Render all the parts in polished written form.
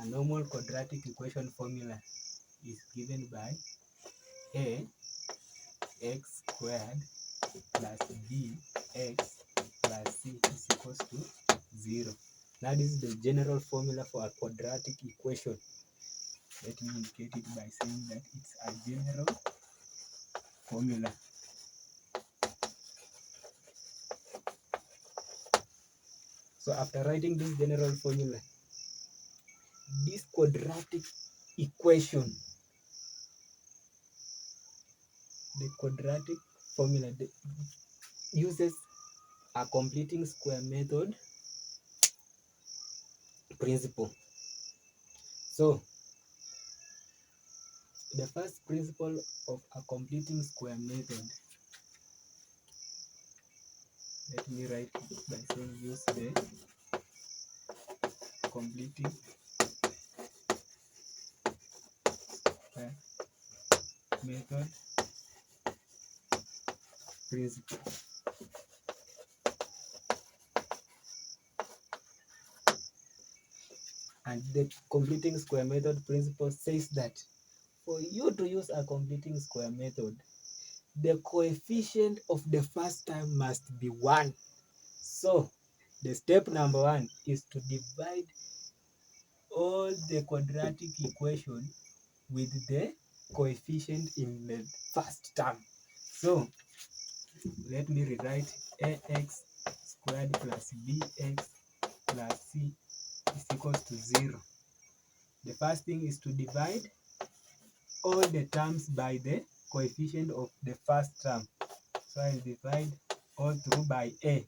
A normal quadratic equation formula is given by a x squared plus b x plus c is equals to 0. Now this is the general formula for a quadratic equation. Let me indicate it by saying that it's a general formula. So after writing this general formula, this quadratic equation, the quadratic formula uses a completing square method principle. So the first principle of a completing square method, let me write it by saying use the completing square method principle. And the completing square method principle says that for you to use a completing square method, the coefficient of the first term must be 1. So the step number 1 is to divide all the quadratic equation with the coefficient in the first term. So let me rewrite ax squared plus bx plus c is equals to 0. The first thing is to divide all the terms by the coefficient of the first term. So I'll divide all through by a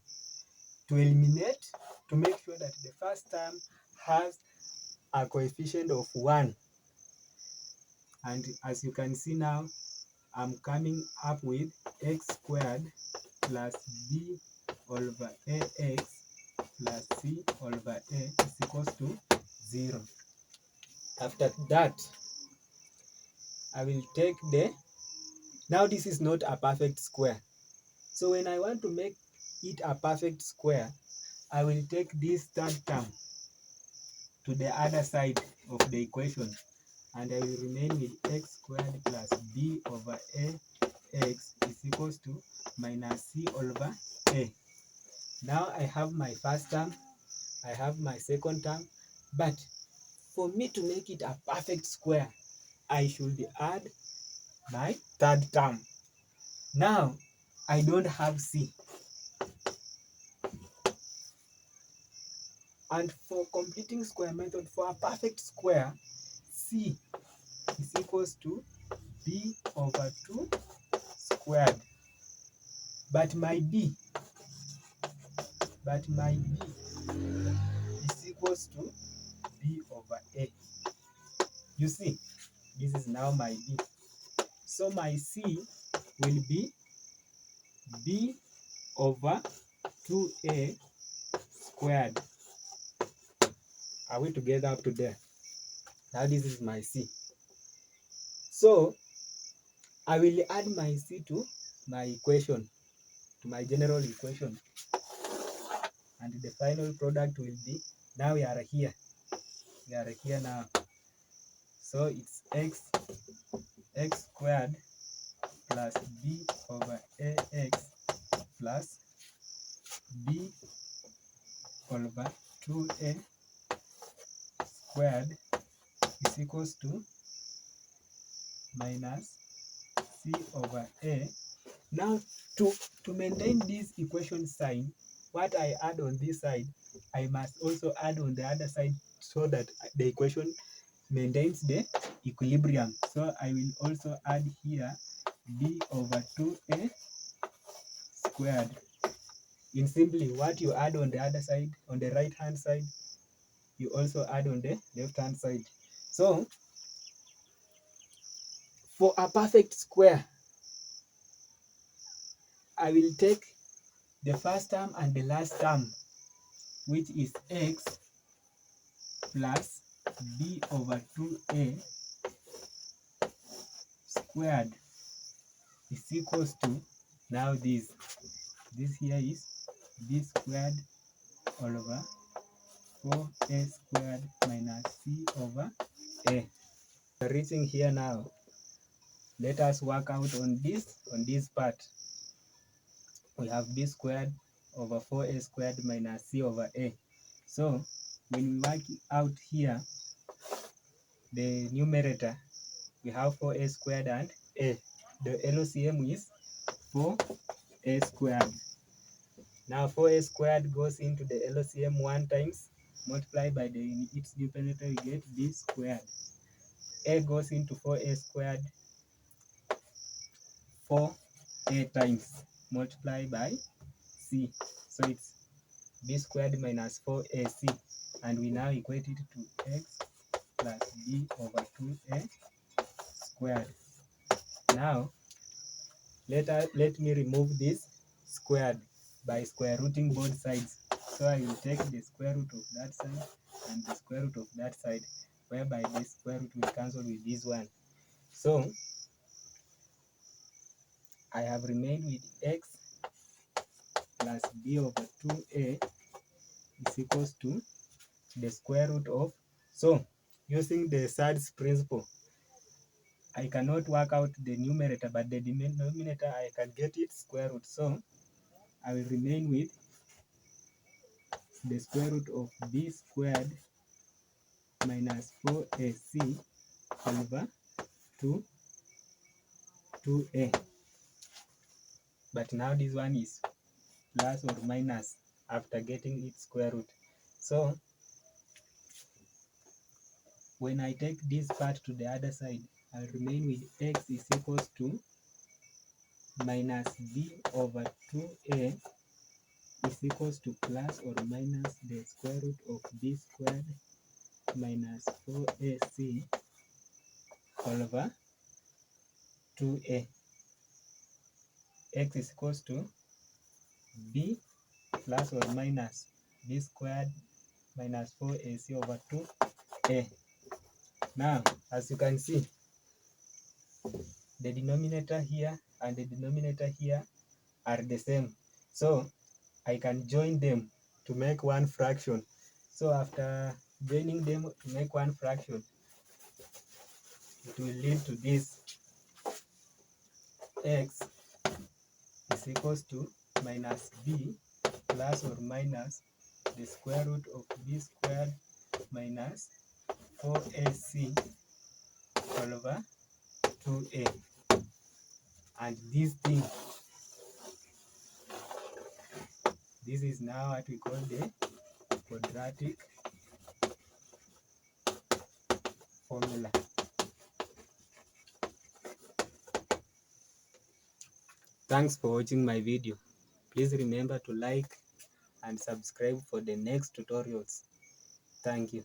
to eliminate, to make sure that the first term has a coefficient of 1. And as you can see now, I'm coming up with x squared plus b over ax plus c over a is equals to 0. After that, I will take now this is not a perfect square. So when I want to make it a perfect square, I will take this third term to the other side of the equation, and I will remain with x squared plus b over ax is equals to minus c over a. Now I have my first term, I have my second term, but for me to make it a perfect square, I should add my third term. Now I don't have c. And for completing square method, for a perfect square, c is equals to b over 2 squared. But my b is equals to b over a. You see, this is now my b. So my c will be b over 2a squared. Are we together up to there? Now this is my c. So I will add my c to my equation, to my general equation. And the final product will be, now we are here now. So it's x squared plus b over ax plus b over 2a squared is equals to minus c over a. Now to maintain this equation sign, what I add on this side, I must also add on the other side so that the equation maintains the equilibrium. So I will also add here b over 2a squared. In simply, what you add on the other side, on the right hand side, you also add on the left hand side. So for a perfect square, I will take the first term and the last term, which is x plus b over 2a squared is equals to, now this here is b squared all over 4a squared minus c over reaching here now, let us work out on this part. We have b squared over 4a squared minus c over a. So when we work out here, the numerator, we have 4a squared and a. The LCM is 4a squared. Now 4a squared goes into the LCM 1 times, multiply by its numerator, we get b squared. A goes into 4a squared 4a times, multiply by c. So it's b squared minus 4ac, and we now equate it to x plus b over 2a squared. Now let me remove this squared by square rooting both sides. So I will take the square root of that side and the square root of that side, whereby this square root will cancel with this one. So I have remained with x plus b over 2a is equals to the square root of, so using the surds principle, I cannot work out the numerator, but the denominator I can get its square root. So I will remain with the square root of b squared minus 4ac over 2a. But now this one is plus or minus after getting its square root. So when I take this part to the other side, I'll remain with x is equals to minus b over 2a is equals to plus or minus the square root of b squared minus 4ac over 2a. X is equals to b plus or minus b squared minus 4ac over 2a. Now, as you can see, the denominator here and the denominator here are the same. So I can join them to make one fraction. So after joining them to make one fraction, it will lead to this: x is equals to minus b plus or minus the square root of b squared minus 4ac over 2a. And this thing, this is now what we call the quadratic formula. Thanks for watching my video. Please remember to like and subscribe for the next tutorials. Thank you.